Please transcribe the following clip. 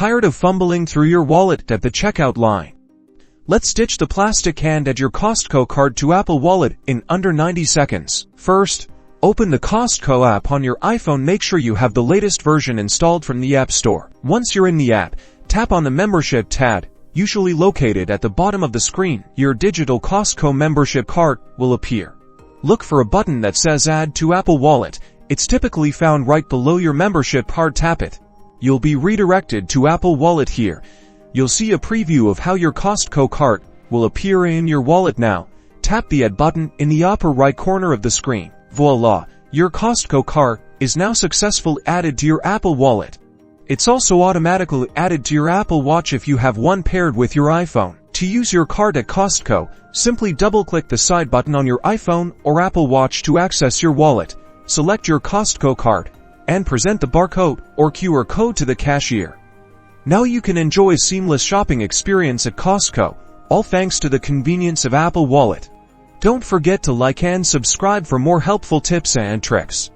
Tired of fumbling through your wallet at the checkout line? Let's ditch the plastic and add your Costco card to Apple Wallet in under 90 seconds. First, open the Costco app on your iPhone. Make sure you have the latest version installed from the App Store. Once you're in the app, tap on the Membership tab, usually located at the bottom of the screen. Your digital Costco membership card will appear. Look for a button that says Add to Apple Wallet. It's typically found right below your membership card. Tap it. You'll be redirected to Apple Wallet. Here, you'll see a preview of how your Costco card will appear in your wallet. Now, tap the Add button in the upper right corner of the screen. Voila! Your Costco card is now successfully added to your Apple Wallet. It's also automatically added to your Apple Watch if you have one paired with your iPhone. To use your card at Costco, simply double-click the side button on your iPhone or Apple Watch to access your wallet. Select your Costco card and present the barcode or QR code to the cashier. Now you can enjoy a seamless shopping experience at Costco, all thanks to the convenience of Apple Wallet. Don't forget to like and subscribe for more helpful tips and tricks.